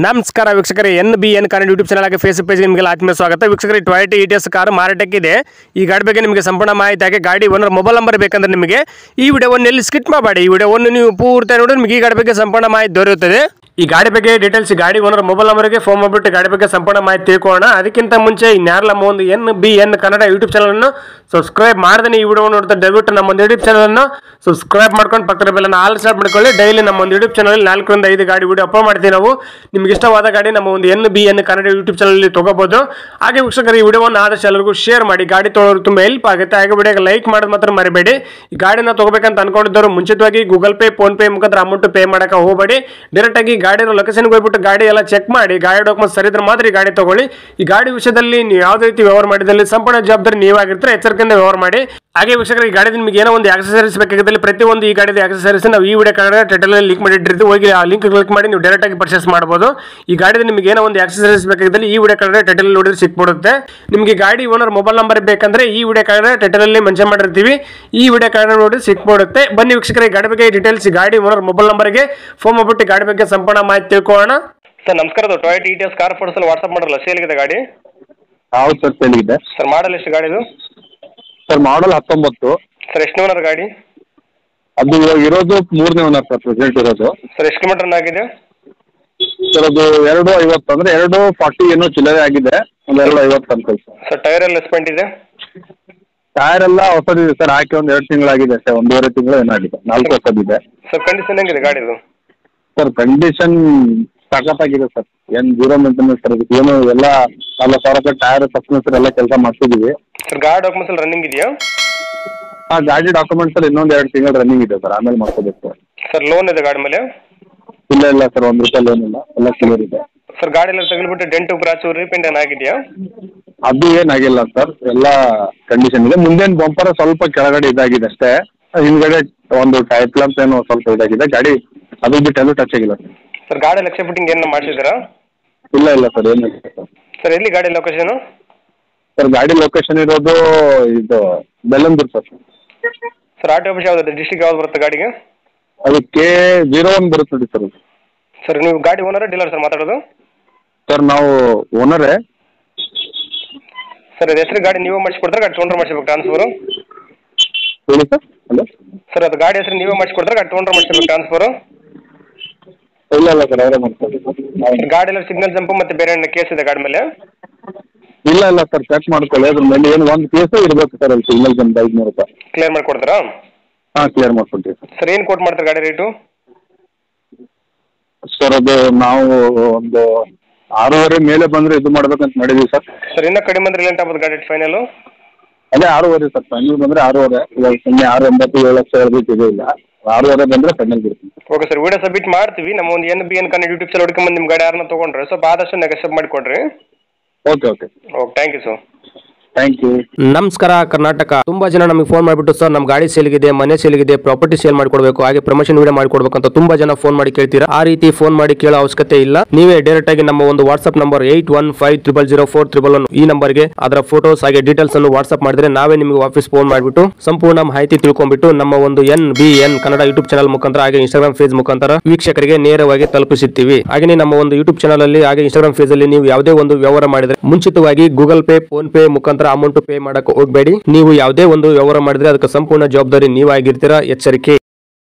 ನಮಸ್ಕಾರ ವೀಕ್ಷಕರೇ, NBN Kannada YouTube channel ಆಗಿ ಫೇಸ್ಬುಕ್ ಪೇಜ್ಗೆ ನಿಮಗೆ ಆತ್ಮೀಯ ಸ್ವಾಗತ. ವೀಕ್ಷಕರೇ, ಟೊಯೋಟಾ ಇಟಿಎಸ್ ಕಾರು ಮಾರಾಟಕ್ಕಿದೆ. ಈ ಗಾಡಿ ಬಗ್ಗೆ ನಿಮಗೆ ಸಂಪೂರ್ಣ ಮಾಹಿತಿ ಹಾಗೆ ಗಾಡಿ ಓನರ್ ಮೊಬೈಲ್ ನಂಬರ್ ಬೇಕಂದ್ರೆ ನಿಮಗೆ ಈ ವಿಡಿಯೋವನ್ನು ಎಲ್ಲಿ ಸ್ಕಿಪ್ ಮಾಡಬೇಡಿ. ಈ ವಿಡಿಯೋವನ್ನು ನೀವು ಪೂರ್ತಿ ನೋಡಿ ನಿಮಗೆ ಈ ಗಾಡಿ ಬಗ್ಗೆ ಸಂಪೂರ್ಣ ಮಾಹಿತಿ ದೊರೆಯುತ್ತದೆ. ಈ ಗಾಡಿ ಬಗ್ಗೆ ಡೀಟೇಲ್ಸ್ ಗಾಡಿ ಓನರ್ ಮೊಬೈಲ್ ನಂಬರ್ಗೆ ಫೋನ್ ಮಾಡಿಬಿಟ್ಟು ಗಾಡಿ ಬಗ್ಗೆ ಸಂಪೂರ್ಣ ಮಾಹಿತಿ ತಿಳ್ಕೊಳ್ಳೋಣ. ಅದಕ್ಕಿಂತ ಮುಂಚೆ ಇನ್ಯಾರಲ್ಲ ಒಂದು NBN ಕನ್ನಡ ಯೂಟ್ಯೂಬ್ ಚಾನಲನ್ನು ಸಬ್ಸ್ಕ್ರೈಬ್ ಮಾಡಿದ್ರೆ ಈ ವಿಡಿಯೋ ನೋಡ್ತಾ ದಯವಿಟ್ಟು ನಮ್ಮ ಒಂದು ಯೂಟ್ಯೂಬ್ ಚಾನಲನ್ನು ಸಬ್ಸ್ಕ್ರೈಬ್ ಮಾಡ್ಕೊಂಡು ಪಕ್ಕದ ಬೆಲ್ಲನ್ನು ಆಲ್ ಸ್ಟಾರ್ಟ್ ಮಾಡ್ಕೊಳ್ಳಿ. ಡೈಲಿ ನಮ್ಮ ಒಂದು ಯೂಟ್ಯೂಬ್ ಚಾನಲ್ 4 ರಿಂದ 5 ಗಾಡಿ ವಿಡಿಯೋ ಅಪ್ಲೋಡ್ ಮಾಡ್ತೀವಿ. ನಾವು ನಿಮ್ಗೆ ಇಷ್ಟವಾದ ಗಾಡಿ ನಮ್ಮ ಒಂದು NBN ಕನ್ನಡ ಯೂಟ್ಯೂಬ್ ಚಾನಲ್ ತಗೋಬಹುದು. ಹಾಗೆ ವೀಕ್ಷಕರು, ಈ ವಿಡಿಯೋವನ್ನು ಆದಷ್ಟು ಎಲ್ಲರಿಗೂ ಶೇರ್ ಮಾಡಿ. ಗಾಡಿ ತೊಗೊಳ್ಳೋರು ತುಂಬ ಹೆಲ್ಪ್ ಆಗುತ್ತೆ. ಹಾಗೆ ವಿಡಿಯೋಗೆ ಲೈಕ್ ಮಾಡೋದು ಮಾತ್ರ ಮರಿಬೇಡಿ. ಈ ಗಾಡಿನ ತಗೋಬೇಕಂತ ಅನ್ಕೊಂಡಿದ್ದವರು ಮುಂಚಿತವಾಗಿ ಗೂಗಲ್ ಪೇ, ಫೋನ್ ಪೇ ಮುಖಾಂತರ ಅಮೌಂಟ್ ಪೇ ಮಾಡಕ್ಕೆ ಹೋಗಬೇಡಿ. ಡೈರೆಕ್ಟ್ ಆಗಿ ಗಾಡಿ ಲೊಕೇಶನ್ಗೆ ಹೋಗ್ಬಿಟ್ಟು ಗಾಡಿ ಎಲ್ಲ ಚೆಕ್ ಮಾಡಿ, ಗಾಡಿ ಡಾಕ್ಯುಮೆಂಟ್ಸ್ ಸರಿ ಇದ್ರೆ ಮಾತ್ರ ಈ ಗಾಡಿ ತಗೊಳ್ಳಿ. ಈ ಗಾಡಿ ವಿಷಯದಲ್ಲಿ ನೀವು ಯಾವುದೇ ರೀತಿ ವ್ಯವಹಾರ ಮಾಡಿದಲ್ಲಿ ಸಂಪೂರ್ಣ ಜವಾಬ್ದಾರಿ ನೀವಾಗಿರ್ತಾರೆ. ಎಚ್ಚರಿಕೆಯಿಂದ ವ್ಯವಹಾರ ಮಾಡಿ. ಹಾಗೆ ವೀಕ್ಷಕರು, ಈ ಗಾಡಿ ನಿಮಗೆ ಏನೋ ಒಂದು ಆಕ್ಸೆಸರೀಸ್ ಬೇಕಾಗಿದ್ದಲ್ಲಿ ಪ್ರತಿಯೊಂದು ಈ ಗಾಡಿದ ಆಕ್ಸೆಸರೀಸ್ ನಾವು ಈ ವಿಡಿಯೋ ಕಾರ್ಡ್ ಟೈಟಲ್ ಲಿಂಕ್ ಮಾಡಿಟ್ಟಿರ್ತೀವಿ. ಹೋಗಿ ಆ ಲಿಂಕ್ ಕ್ಲಿಕ್ ಮಾಡಿ ನೀವು ಡೈರೆಕ್ಟ್ ಆಗಿ ಪರ್ಚೇಸ್ ಮಾಡಬಹುದು. ಈ ಗಾಡಿದ ನಿಮಗೆ ಏನೋ ಒಂದು ಆಕ್ಸೆಸರೀಸ್ ಬೇಕಾಗಿದ್ದಲ್ಲಿ ಈ ವಿಡಿಯೋ ಕಾರ್ಡ್ ಟೈಟಲ್ ನೋಡಿದ್ರೆ ಸಿಕ್ಬಿಡುತ್ತೆ. ನಿಮಗೆ ಗಾಡಿ ಓನರ್ ಮೊಬೈಲ್ ನಂಬರ್ ಬೇಕಂದ್ರೆ ಈ ವಿಡಿಯೋ ಕಾರ್ಡ್ ಟೈಟಲ್ ಅಲ್ಲಿ ಮೆನ್ಷನ್ ಮಾಡಿರ್ತೀವಿ. ಈ ವಿಡಿಯೋ ಕಾರ್ಡ್ ನೋಡಿ ಸಿಕ್ಬಿಡುತ್ತೆ. ಬನ್ನಿ ವೀಕ್ಷಕರೇ, ಗಾಡಿ ಬಗ್ಗೆ ಡೀಟೇಲ್ಸ್ ಗಾಡಿ ಓನರ್ ಮೊಬೈಲ್ ನಂಬರ್ಗೆ ಫೋನ್ ಮಾಡ್ಬಿಟ್ಟು ಗಾಡಿ ಬಗ್ಗೆ ಸಂಪೂರ್ಣ ಮಾಹಿತಿ ತಿಳ್ಕೊಳ್ಳೋಣ. ಸರ್ ನಮಸ್ಕಾರ, ಟೊಯೋಟಾ ಇಟಿಎಸ್ ಕಾರ್ ಫೋಟೋಸಲ್ಲಿ ವಾಟ್ಸಪ್ ಮಾಡಲ್ಲ, ಸೇಲ್ಗಿದೆ ಗಾಡಿ? ಹೌದು ಸರ್, ಸೇಲ್ಗಿದೆ. ಸರ್ ಮಾಡಲ್ ಎಷ್ಟು ಗಾಡಿದು? Sir model 19. ಸರ್ ಎಷ್ಟು ಓನರ್ ಗಾಡಿ? ಅದು ಇವಾಗ ಇರೋದು 3ನೇ ಓನರ್ ಸರ್, ಪ್ರೆಸೆಂಟ್ ಇರೋದು. ಸರ್ ಎಷ್ಟು ಕಿಲೋಮೀಟರ್ ಆಗಿದೆ? ಸರ್ ಅದು 250 ಅಂದರೆ 240 ಏನೋ ಚಿಲ್ಲರೆ ಆಗಿದೆ. ಒಂದು 250 ಅನ್ಕೊಳ್ಳಿ ಸರ್. ಸರ್ ಟೈರ್ ಎಲ್ಲ ಎಸ್ಪೆಂಟ್ ಇದೆ? ಟೈರ್ ಎಲ್ಲ ಹೊಸದಿದೆ ಸರ್, ಹಾಕಿ ಒಂದು 2 ತಿಂಗಳಾಗಿದೆ ಸರ್, 1.5 ತಿಂಗಳು ಏನಾಗಿದೆ. 4 ಹೊಸದಿದೆ. ಸರ್ ಕಂಡೀಷನ್ ಹೆಂಗಿದೆ ಗಾಡಿದು? ಸರ್ ಕಂಡೀಷನ್ ಸಖತ್ತಾಗಿದೆ ಸರ್, ಏನು ಜೀರೋ ಮೇಂಟೆನೆನ್ಸ್ ಸರ್. ಇದಕ್ಕೆ ಏನು ಎಲ್ಲ 40,000 ಟೈರ್ ಸಸ್ಪೆನ್ಸರ್ ಎಲ್ಲ ಕೆಲಸ ಮಾಡ್ತಿದ್ದೀವಿ. ಸರ್ ಗಾಡಿ ಡಾಕ್ಯುಮೆಂಟ್ಸ್ ಎಲ್ಲ ರನ್ನಿಂಗ್ ಇದೆಯಾ? ಹಾಂ, ಗಾಡಿ ಡಾಕ್ಯುಮೆಂಟ್ಸ್ ಅಲ್ಲಿ ಇನ್ನೊಂದು 2 ತಿಂಗಳು ರನ್ನಿಂಗ್ ಇದೆ ಸರ್, ಆಮೇಲೆ ಮಾಡ್ಕೋಬೇಕು ಸರ್. ಸರ್ ಲೋನ್ ಇದೆ ಗಾಡಿ ಮೇಲೆ? ಇಲ್ಲ ಸರ್, 1 ರೂಪಾಯಿ ಲೋನ್ ಇಲ್ಲ, ಎಲ್ಲ ಕ್ಲಿಯರ್ ಇದೆ. ಸರ್ ಗಾಡಿ ಎಲ್ಲ ತಗಲ್ಬಿಟ್ಟು ಡೆಂಟು ಕ್ರಾಚು ರೀಪೇಂಟ್ ಏನಾಗಿದೆಯಾ? ಅದು ಏನಾಗಿಲ್ಲ ಸರ್, ಎಲ್ಲ ಕಂಡೀಷನ್ ಇದೆ. ಮುಂದೇನು ಬಂಪರ್ ಸ್ವಲ್ಪ ಕೆಳಗಡೆ ಇದಾಗಿದೆ ಅಷ್ಟೇ. ಹಿಂದ್ಗಡೆ ಒಂದು ಟೈಪ್ ಲ್ಯಾಂಪ್ ಏನೋ ಸ್ವಲ್ಪ ಇದಾಗಿದೆ. ಗಾಡಿ ಅದು ಬಿಟ್ಟು ಎಲ್ಲೂ ಟಚ್ ಆಗಿಲ್ಲ ಸರ್. ಸರ್ ಗಾಡಿ ಲಕ್ಷ ಫಿಟ್ಟಿಂಗ್ ಏನು ಮಾಡಿಸಿದ್ದೀರಾ? ಇಲ್ಲ ಸರ್, ಏನಿಲ್ಲ ಸರ್. ಸರ್ ಎಲ್ಲಿ ಗಾಡಿ ಲೊಕೇಶನು? ಸರ್ ಗಾಡಿ ಲೊಕೇಶನ್ ಇರೋದು ಇದು Bellandur sir. Sir R T office ಯಾವ್ದು, ಡಿಸ್ಟ್ರಿಕ್ಟ್ ಯಾವ್ದು ಬರುತ್ತೆ ಗಾಡಿಗೆ? ಅದು K01 ಬರುತ್ತೆ ನೋಡಿ ಸರ್. ಸರ್ ನೀವು ಗಾಡಿ ಓನರ್ ಡೀಲರ್ ಸರ್ ಮಾತಾಡೋದು? ಸರ್ ನಾವು ಓನರೇ. ಸರ್ ಅದು ಹೆಸರು ಗಾಡಿ ನೀವೇ ಮಾಡಿಸ್ಕೊಡ್ತಾರೆ, ಗಾಡಿ ತೊಗೊಂಡ್ರೆ ಮಾಡಿಸ್ಬೇಕು ಟ್ರಾನ್ಸ್ಫರು? ಹೇಳಿ ಸರ್. ಹಲೋ ಸರ್ ಅದು ಗಾಡಿ ಹೆಸರು ನೀವೇ ಮಾಡಿಸ್ಕೊಡ್ತಾರೆ, ಗಾಡಿ ತೊಗೊಂಡ್ರೆ ಮಾಡಿಸ್ಬೇಕು ಟ್ರಾನ್ಸ್ಫರು? ಇಲ್ಲ ಸರ್, ಅವರೇ ಮಾಡ್ತಾರೆ. ಗಾಡಿ ಎಲ್ಲ ಸಿಗ್ನಲ್ ಜಂಪು ಮತ್ತು ಬೇರೆ ಏನಾರ ಕೇಸ್ ಇದೆ ಗಾಡಿ ಮೇಲೆ? ಇಲ್ಲ ಸರ್, ಚೆಕ್ ಮಾಡ್ಕೊಳ್ಳಿ. ಅದ್ರ ಮೇಲೆ ಏನು ಒಂದು ಕೇಸು ಇರಬೇಕು ಸರ್, ಅಲ್ಲಿ ಸಿಗ್ನಲ್ ಜಂಪ್ 500 ರೂಪಾಯಿ. ಕ್ಲಿಯರ್ ಮಾಡಿಕೊಡ್ತಾರಾ? ಹಾಂ, ಕ್ಲಿಯರ್ ಮಾಡ್ಕೊಡ್ತೀವಿ ಸರ್. ಸರ್ ಏನು ಕೋಟ್ ಮಾಡ್ತಾರೆ ಗಾಡಿ ರೇಟು? ಸರ್ ಅದು ನಾವು ಒಂದು 6.5 ಮೇಲೆ ಬಂದರೆ ಇದು ಮಾಡ್ಬೇಕಂತ ಮಾಡಿದ್ದೀವಿ ಸರ್. ಸರ್ ಇನ್ನೂ ಕಡಿಮೆ ಬಂದರೆ ಲೇಟ್ ಆಗ್ಬೋದು ಗಾಡಿ ಫೈನಲು? ಅದೇ 6.5 ಸರ್, ಫೈನಲ್ ಬಂದರೆ 6.5. ಇವಾಗ ಸುಮ್ಮನೆ 6.9 7 ಲಕ್ಷ ಹೇಳ್ಬೇಕು ಇಲ್ಲ. 6.5 ಬಂದರೆ ಫೈನಲ್ ಬಿಡ್ತೀನಿ. ಓಕೆ ಸರ್, ವಿಡಿಯೋ ಸಬ್ಮಿಟ್ ಮಾಡ್ತೀವಿ. ನಮ್ಮ ಒಂದು NBN ಕನ್ನಡ ಯೂಟ್ಯೂಬ್ ಚಾನಲ್ ಹುಡ್ಕೊಂಬಂದು ನಿಮ್ಮ ಗಾಡಿ ಯಾರನ್ನ ತೊಗೊಂಡ್ರೆ ಸ್ವಲ್ಪ ಆದಷ್ಟು ನೆಗೋಷಿಯೇಟ್ ಮಾಡಿಕೊಡ್ರಿ. Okay thank you sir. Thank you. ನಮಸ್ಕಾರ ಕರ್ನಾಟಕ. ತುಂಬಾ ಜನ ನಮಗೆ ಫೋನ್ ಮಾಡಿಬಿಟ್ಟು ಸರ್ ನಮ್ಮ ಗಾಡಿ ಸೇಲ್ಗಿದೆ, ಮನೆ ಸೇಲ್ಗಿದೆ, ಪ್ರಾಪರ್ಟಿ ಸೇಲ್ ಮಾಡಿಕೊಡ್ಬೇಕು, ಹಾಗೆ ಪ್ರಮೋಷನ್ ವಿಡಿಯೋ ಮಾಡಿಕೊಡ್ಬೇಕು ಅಂತ ತುಂಬಾ ಜನ ಫೋನ್ ಮಾಡಿ ಕೇಳ್ತೀರಾ. ಆ ರೀತಿ ಫೋನ್ ಮಾಡಿ ಕೇಳೋ ಅವಶ್ಯಕತೆ ಇಲ್ಲ. ನೀವೇ ಡೈರೆಕ್ಟ್ ಆಗಿ ನಮ್ಮ ಒಂದು ವಾಟ್ಸ್ಆಪ್ ನಂಬರ್ 81500411 ಈ ನಂಬರ್ಗೆ ಅದರ ಫೋಟೋಸ್ ಹಾಗೆ ಡೀಟೇಲ್ಸ್ ಅನ್ನು ವಾಟ್ಸ್ಆಪ್ ಮಾಡಿದ್ರೆ ನಾವೇ ನಿಮಗೆ ವಾಪಸ್ ಫೋನ್ ಮಾಡಿಬಿಟ್ಟು ಸಂಪೂರ್ಣ ಮಾಹಿತಿ ತಿಳ್ಕೊಂಡ್ಬಿಟ್ಟು ನಮ್ಮ ಒಂದು NBN ಕನ್ನಡ ಯೂಟ್ಯೂಬ್ ಚಾನಲ್ ಮುಖಾಂತರ ಹಾಗೆ ಇನ್ಸ್ಟಾಗ್ರಾಮ್ ಪೇಜ್ ಮುಖಾಂತರ ವೀಕ್ಷಕರಿಗೆ ನೇರವಾಗಿ ತಲುಪಿಸುತ್ತೀವಿ. ಹಾಗೆ ನಮ್ಮ ಒಂದು ಯೂಟ್ಯೂಬ್ ಚಾನಲ್ ಅಲ್ಲಿ ಹಾಗೆ ಇನ್ಸ್ಟಾಗ್ರಾಮ್ ಪೇಜ್ ಅಲ್ಲಿ ನೀವು ಯಾವುದೇ ಒಂದು ವ್ಯವಹಾರ ಮಾಡಿದ್ರೆ ಮುಂಚಿತವಾಗಿ ಗೂಗಲ್ ಪೇ, ಫೋನ್ ಪೇ ಮುಖಾಂತರ ಅಮೌಂಟ್ ಪೇ ಮಾಡಕ್ಕೆ ಹೋಗಬೇಡಿ. ನೀವು ಯಾವುದೇ ಒಂದು ವ್ಯವಹಾರ ಮಾಡಿದ್ರೆ ಅದಕ್ಕೆ ಸಂಪೂರ್ಣ ಜವಾಬ್ದಾರಿ ನೀವಾಗಿರ್ತೀರಾ. ಎಚ್ಚರಿಕೆ.